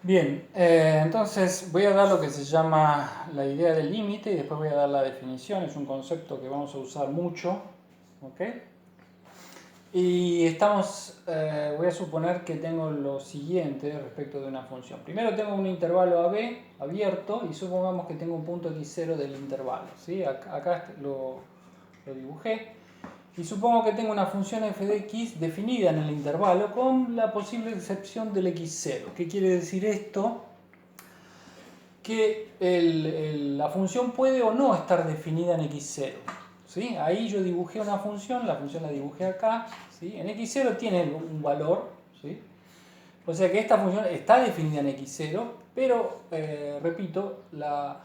Bien, entonces voy a dar lo que se llama la idea del límite y después voy a dar la definición. Es un concepto que vamos a usar mucho, ¿ok? Y voy a suponer que tengo lo siguiente respecto de una función. Primero tengo un intervalo AB abierto y supongamos que tengo un punto x0 del intervalo, ¿sí? Acá lo dibujé. Y supongo que tengo una función f de x definida en el intervalo con la posible excepción del x0. ¿Qué quiere decir esto? Que la función puede o no estar definida en x0. ¿Sí? Ahí yo dibujé una función, la función la dibujé acá. ¿Sí? En x0 tiene un valor. ¿Sí? O sea que esta función está definida en x0, pero, repito, la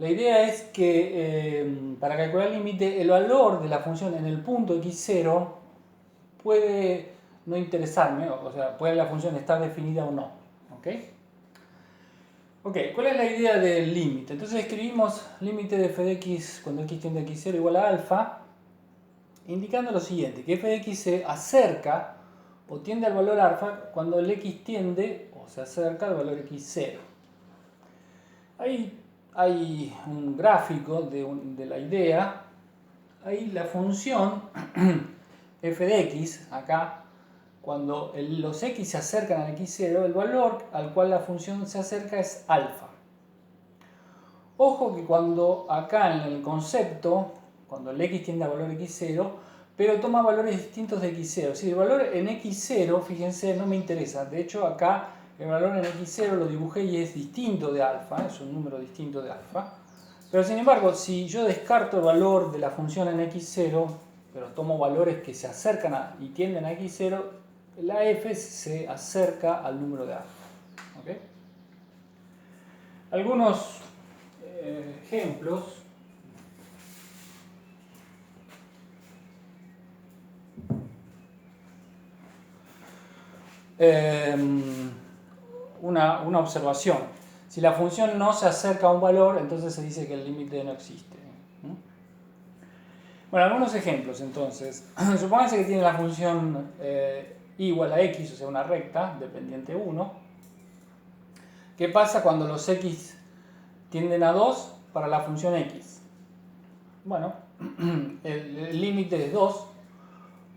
idea es que para calcular el límite, el valor de la función en el punto x0 puede no interesarme, o sea, puede la función estar definida o no. ¿Ok? Ok, ¿cuál es la idea del límite? Entonces escribimos límite de f de x cuando x tiende a x0 igual a alfa, indicando lo siguiente, que f de x se acerca o tiende al valor alfa cuando el x tiende o se acerca al valor x0. Ahí hay un gráfico de la idea. Ahí la función f de x, acá, cuando los x se acercan al x0, el valor al cual la función se acerca es alfa. Ojo que cuando acá en el concepto, cuando el x tiende al valor x0, pero toma valores distintos de x0. Si el valor en x0, fíjense, no me interesa. De hecho, acá el valor en x0 lo dibujé y es distinto de alfa, es un número distinto de alfa. Pero sin embargo, si yo descarto el valor de la función en x0, pero tomo valores que se acercan y tienden a x0, la f se acerca al número de alfa. ¿Okay? Algunos ejemplos. Una observación. Si la función no se acerca a un valor, entonces se dice que el límite no existe. Bueno, algunos ejemplos entonces. Supónganse que tiene la función y igual a x, o sea, una recta, dependiente 1. ¿Qué pasa cuando los x tienden a 2 para la función x? Bueno, el límite es 2,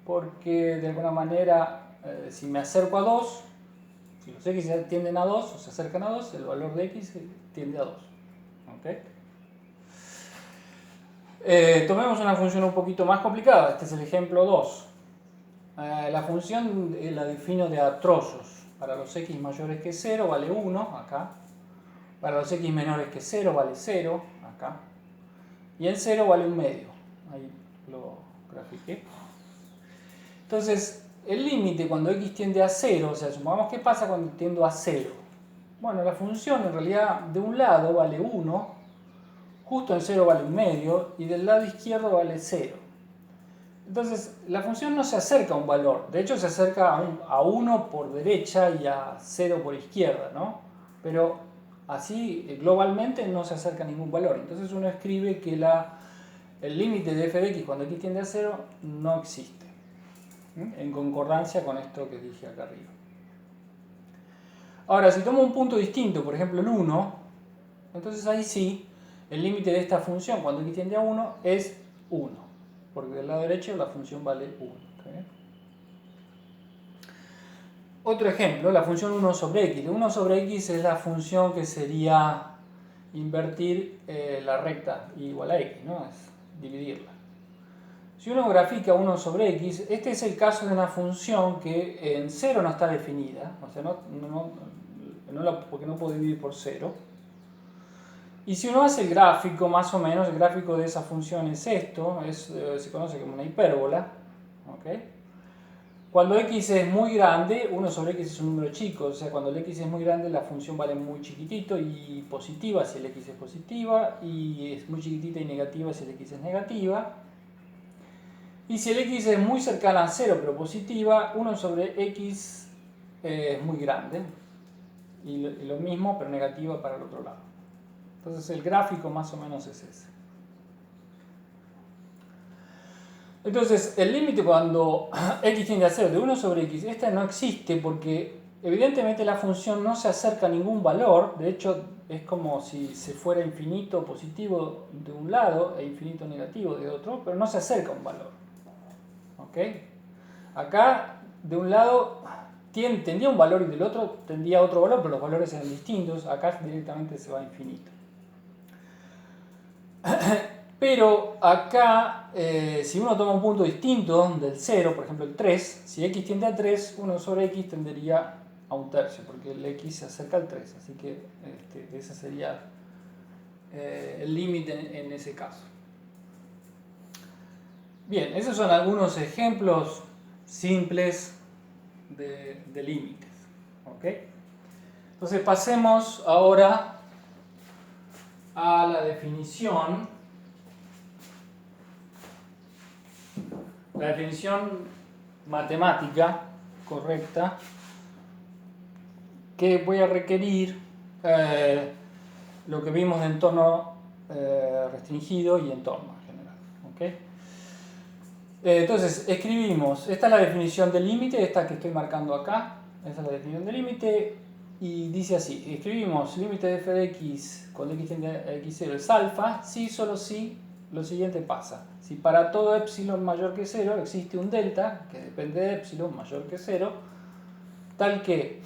porque de alguna manera, si me acerco a 2, si los x tienden a 2 o se acercan a 2, el valor de x tiende a 2. ¿Okay? Tomemos una función un poquito más complicada. Este es el ejemplo 2. La función la defino de a trozos. Para los x mayores que 0 vale 1, acá. Para los x menores que 0 vale 0, acá. Y en 0 vale 1 medio. Ahí lo grafiqué. Entonces, el límite cuando x tiende a 0, o sea, supongamos qué pasa cuando tiendo a 0. Bueno, la función en realidad de un lado vale 1, justo en 0 vale 1 medio, y del lado izquierdo vale 0. Entonces, la función no se acerca a un valor, de hecho se acerca a 1 por derecha y a 0 por izquierda, ¿no? Pero así globalmente no se acerca a ningún valor. Entonces uno escribe que el límite de f de x cuando x tiende a 0 no existe, en concordancia con esto que dije acá arriba. Ahora, si tomo un punto distinto, por ejemplo el 1, entonces ahí sí, el límite de esta función cuando x tiende a 1 es 1, porque del lado derecho la función vale 1. ¿Okay? Otro ejemplo, la función 1 sobre x. 1 sobre x es la función que sería invertir la recta igual a x, ¿no? Es dividirla. Si uno grafica 1 sobre x, este es el caso de una función que en 0 no está definida, o sea, porque no puedo dividir por 0. Y si uno hace el gráfico, más o menos, el gráfico de esa función es esto, se conoce como una hipérbola. ¿Okay? Cuando x es muy grande, 1 sobre x es un número chico, o sea, cuando el x es muy grande la función vale muy chiquitito y positiva si el x es positiva, y es muy chiquitita y negativa si el x es negativa. Y si el x es muy cercana a 0 pero positiva, 1 sobre x es muy grande. Y lo mismo pero negativa para el otro lado. Entonces el gráfico más o menos es ese. Entonces el límite cuando x tiende a 0 de 1 sobre x, esta no existe porque evidentemente la función no se acerca a ningún valor, de hecho es como si se fuera infinito positivo de un lado e infinito negativo de otro, pero no se acerca a un valor. ¿Ok? Acá de un lado tendría un valor y del otro tendría otro valor, pero los valores eran distintos, acá directamente se va a infinito. Pero acá, si uno toma un punto distinto del 0, por ejemplo el 3, si x tiende a 3, 1 sobre x tendería a un tercio, porque el x se acerca al 3, así que ese sería el límite en ese caso. Bien, esos son algunos ejemplos simples de límites. ¿Okay? Entonces pasemos ahora a la definición. La definición matemática correcta que voy a requerir lo que vimos de entorno restringido y entorno en general. ¿Okay? Entonces escribimos, esta es la definición del límite, esta que estoy marcando acá, esta es la definición del límite y dice así, escribimos límite de f de x cuando x tiende a x0 es alfa, si solo si lo siguiente pasa. Si para todo epsilon mayor que 0 existe un delta, que depende de epsilon mayor que 0, tal que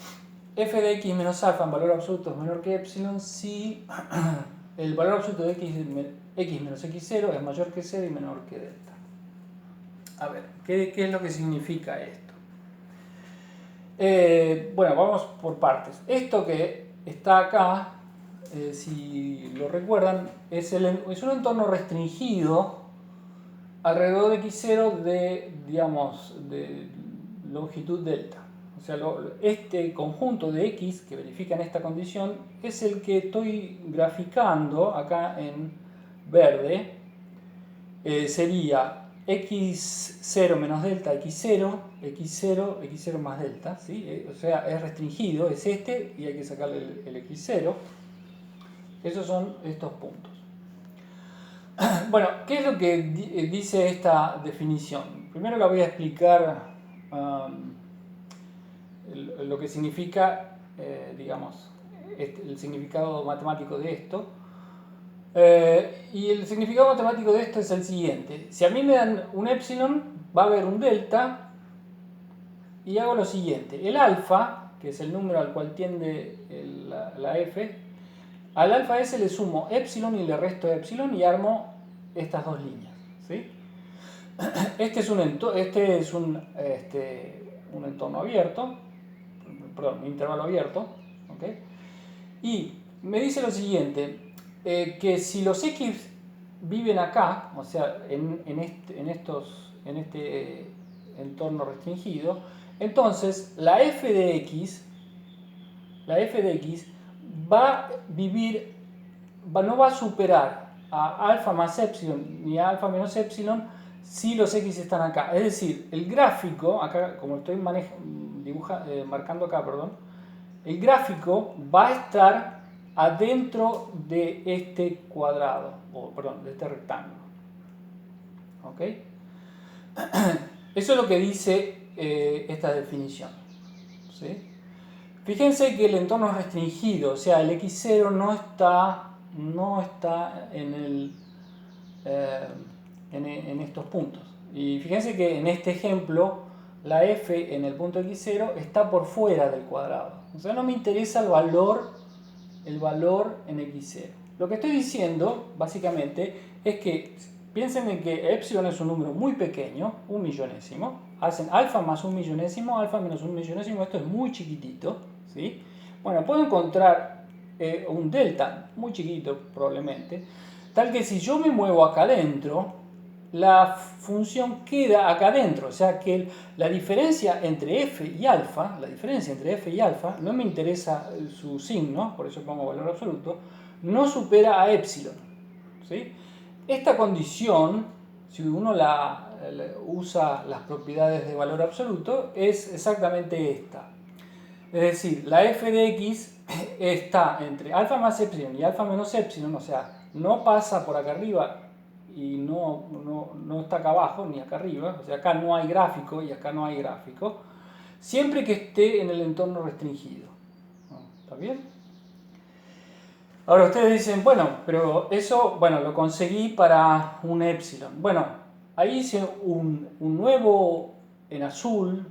f de x menos alfa en valor absoluto es menor que epsilon si el valor absoluto de x menos x0 es mayor que 0 y menor que delta. A ver, ¿qué es lo que significa esto? Bueno, vamos por partes. Esto que está acá, si lo recuerdan, es un entorno restringido alrededor de x0 de longitud delta. O sea, este conjunto de x que verifica en esta condición es el que estoy graficando acá en verde. Sería x0 menos delta, x0, x0, x0 más delta, ¿sí? O sea, es restringido, es este, y hay que sacarle el x0. Esos son estos puntos. Bueno, ¿qué es lo que dice esta definición? Primero la voy a explicar lo que significa, digamos, el significado matemático de esto. Y el significado matemático de esto es el siguiente. Si a mí me dan un epsilon, va a haber un delta, y hago lo siguiente. El alfa, que es el número al cual tiende la f, al alfa ese le sumo epsilon y le resto epsilon y armo estas dos líneas. ¿Sí? Este es un entorno abierto, perdón, un intervalo abierto. ¿Okay? Y me dice lo siguiente. Que si los x viven acá, o sea, en este entorno restringido, entonces la f de x va a vivir, no va a superar a alfa más epsilon ni a alfa menos epsilon si los x están acá. Es decir, el gráfico, acá como estoy marcando acá, perdón, el gráfico va a estar adentro de este cuadrado, de este rectángulo. ¿Ok? Eso es lo que dice esta definición. ¿Sí? Fíjense que el entorno es restringido, o sea, el x0 no está en estos puntos. Y fíjense que en este ejemplo, la f en el punto x0 está por fuera del cuadrado. O sea, no me interesa el valor en x0. Lo que estoy diciendo, básicamente, es que piensen en que epsilon es un número muy pequeño, 1/100000. Hacen alfa más 1/100000, alfa menos 1/100000, esto es muy chiquitito. ¿Sí? Bueno, puedo encontrar un delta muy chiquito, probablemente, tal que si yo me muevo acá adentro, la función queda acá adentro, o sea que la diferencia entre f y alfa, no me interesa su signo, por eso pongo valor absoluto, no supera a epsilon. ¿Sí? Esta condición, si uno usa las propiedades de valor absoluto, es exactamente esta. Es decir, la f de x está entre alfa más epsilon y alfa menos epsilon, o sea, no pasa por acá arriba y no está acá abajo ni acá arriba, o sea, acá no hay gráfico y acá no hay gráfico, siempre que esté en el entorno restringido. ¿Está bien? Ahora ustedes dicen, bueno, pero eso, bueno, lo conseguí para un epsilon. Bueno, ahí hice un nuevo en azul,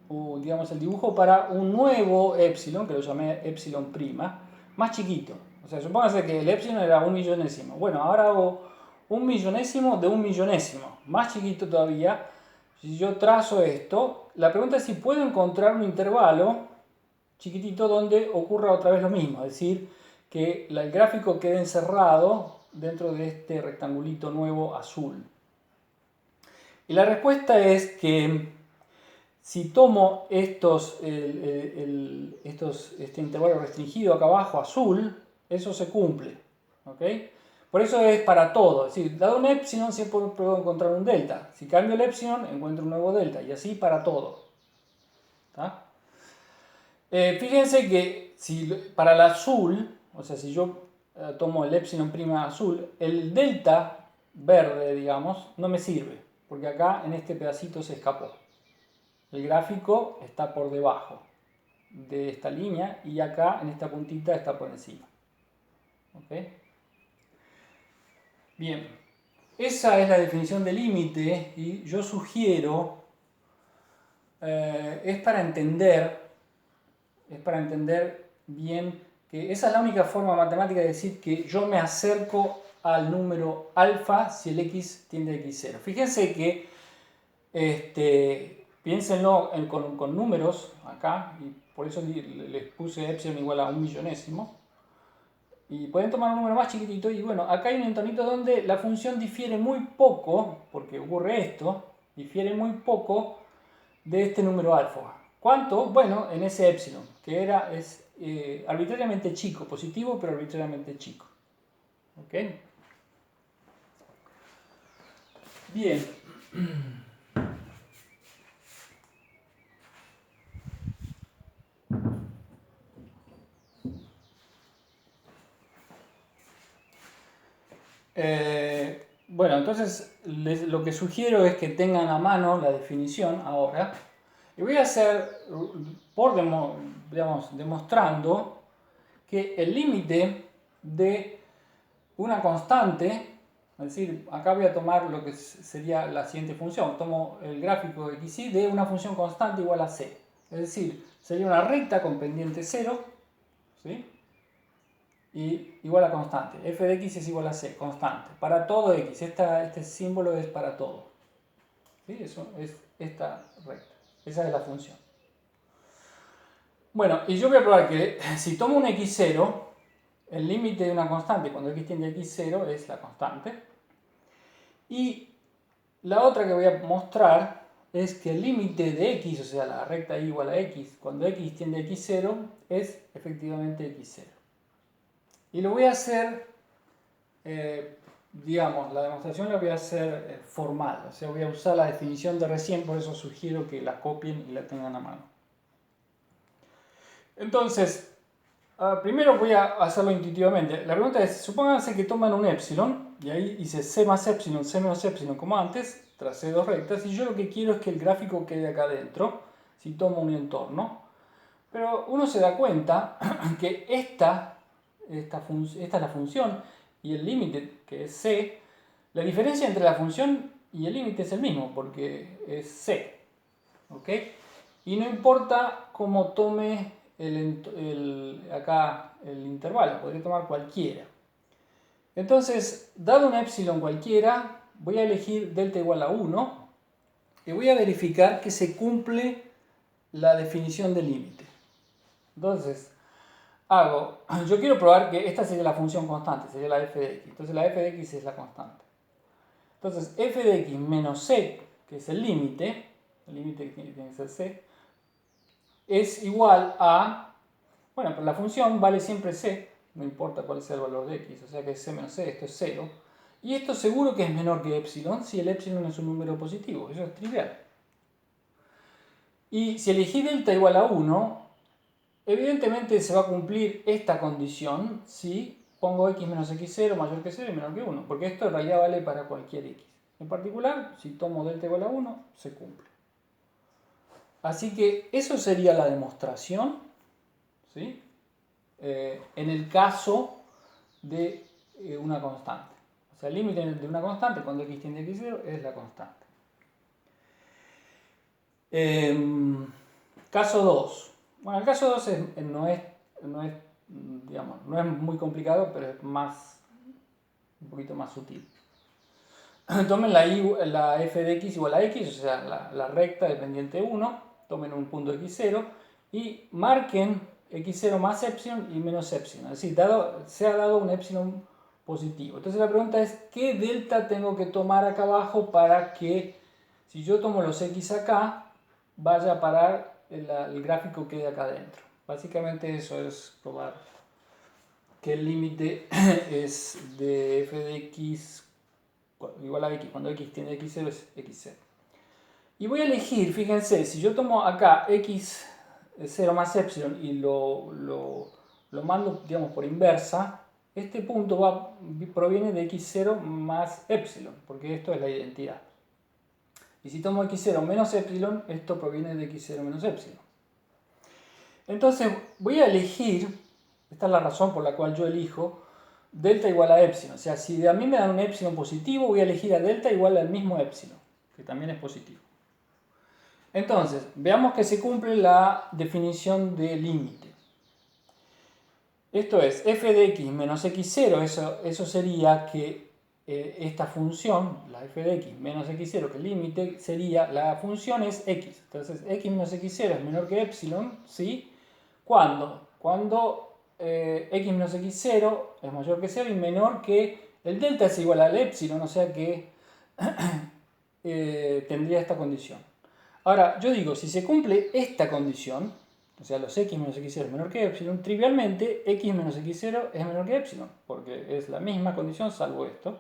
o digamos el dibujo para un nuevo epsilon, que lo llamé epsilon prima, más chiquito. O sea, supóngase que el epsilon era 1.000.000. Bueno, ahora hago 1.000.000 de 1.000.000, más chiquito todavía. Si yo trazo esto, la pregunta es si puedo encontrar un intervalo chiquitito donde ocurra otra vez lo mismo, es decir, que el gráfico quede encerrado dentro de este rectangulito nuevo azul. Y la respuesta es que si tomo este intervalo restringido acá abajo azul, eso se cumple. ¿Ok? Por eso es para todo. Es decir, dado un epsilon siempre puedo encontrar un delta. Si cambio el epsilon, encuentro un nuevo delta. Y así para todo. ¿Está? Fíjense que si para el azul, o sea, si yo tomo el epsilon prima azul, el delta verde, digamos, no me sirve. Porque acá en este pedacito se escapó. El gráfico está por debajo de esta línea y acá en esta puntita está por encima. ¿Ok? Bien, esa es la definición de límite y yo sugiero, es para entender bien que esa es la única forma matemática de decir que yo me acerco al número alfa si el x tiende a x0. Fíjense que piénsenlo con números acá, y por eso les puse epsilon igual a 1.000.000. Y pueden tomar un número más chiquitito y bueno, acá hay un entornito donde la función difiere muy poco, porque ocurre esto, difiere muy poco de este número alfa. ¿Cuánto? Bueno, en ese epsilon, que es arbitrariamente chico, positivo pero arbitrariamente chico. ¿Ok? Bien. Bueno, entonces lo que sugiero es que tengan a mano la definición ahora. Y voy a hacer, demostrando que el límite de una constante, es decir, acá voy a tomar lo que sería la siguiente función. Tomo el gráfico de xy de una función constante igual a c. Es decir, sería una recta con pendiente 0, ¿sí? Y igual a constante. F de x es igual a c, constante. Para todo x, este símbolo es para todo. ¿Sí? Eso es esta recta. Esa es la función. Bueno, y yo voy a probar que si tomo un x0, el límite de una constante cuando x tiende a x0 es la constante. Y la otra que voy a mostrar es que el límite de x, o sea, la recta y igual a x, cuando x tiende a x0, es efectivamente x0. Y lo voy a hacer, digamos, la demostración la voy a hacer formal, o sea, voy a usar la definición de recién, por eso sugiero que la copien y la tengan a mano. Entonces, primero voy a hacerlo intuitivamente. La pregunta es, supónganse que toman un epsilon, y ahí hice c más epsilon, c menos epsilon como antes, tracé dos rectas, y yo lo que quiero es que el gráfico quede acá adentro, si tomo un entorno. Pero uno se da cuenta que esta es la función, y el límite, que es c, la diferencia entre la función y el límite es el mismo, porque es c. ¿Ok? Y no importa cómo tome acá el intervalo, podría tomar cualquiera. Entonces, dado un epsilon cualquiera, voy a elegir delta igual a 1 y voy a verificar que se cumple la definición del límite. Entonces, yo quiero probar que esta sería la función constante, sería la f de x. Entonces la f de x es la constante. Entonces, f de x menos c, que es el límite que tiene que ser c, es igual a, bueno, pero la función vale siempre c, no importa cuál sea el valor de x, o sea que es c menos c, esto es 0. Y esto seguro que es menor que epsilon si el epsilon es un número positivo, eso es trivial. Y si elegí delta igual a 1, evidentemente se va a cumplir esta condición si pongo x menos x0 mayor que 0 y menor que 1, porque esto en realidad vale para cualquier x. En particular, si tomo delta igual a 1, se cumple. Así que eso sería la demostración, ¿sí? En el caso de una constante. O sea, el límite de una constante cuando x tiende a x0 es la constante. Caso 2. Bueno, el caso 2 no es, digamos, no es muy complicado, pero es un poquito más sutil. Tomen la f de x igual a x, o sea, la recta de pendiente 1, tomen un punto x0 y marquen x0 más epsilon y menos epsilon. Es decir, se ha dado un epsilon positivo. Entonces la pregunta es, ¿qué delta tengo que tomar acá abajo para que, si yo tomo los x acá, vaya a parar el gráfico quede acá adentro? Básicamente eso es probar que el límite es de f de x igual a x, cuando x tiende a x0 es x0. Y voy a elegir, fíjense, si yo tomo acá x0 más epsilon y lo mando, digamos, por inversa, este punto proviene de x0 más epsilon, porque esto es la identidad. Y si tomo x0 menos epsilon, esto proviene de x0 menos epsilon. Entonces voy a elegir, esta es la razón por la cual yo elijo delta igual a epsilon. O sea, si a mí me dan un epsilon positivo, voy a elegir a delta igual al mismo epsilon, que también es positivo. Entonces, veamos que se cumple la definición de límite. Esto es, f de x menos x0, eso sería que esta función, la f de x menos x0, que el límite sería, la función es x. Entonces, x menos x0 es menor que epsilon, ¿sí? ¿Cuándo? Cuando x menos x0 es mayor que 0 y menor que el delta es igual al epsilon, o sea que tendría esta condición. Ahora, yo digo, si se cumple esta condición, o sea, los x menos x0 es menor que epsilon, trivialmente x menos x0 es menor que epsilon, porque es la misma condición salvo esto.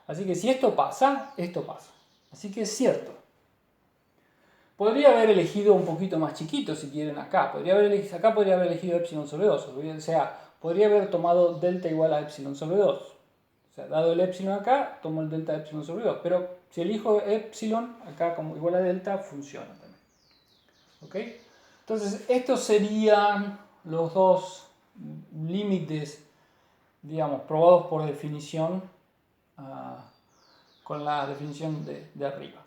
Así que si esto pasa, esto pasa. Así que es cierto. Podría haber elegido un poquito más chiquito si quieren acá. Acá podría haber elegido epsilon sobre 2. O sea, podría haber tomado delta igual a epsilon sobre 2. O sea, dado el epsilon acá, tomo el delta de epsilon sobre 2. Pero si elijo epsilon acá como igual a delta, funciona también. ¿Ok? Entonces, estos serían los dos límites, digamos, probados por definición con la definición de arriba.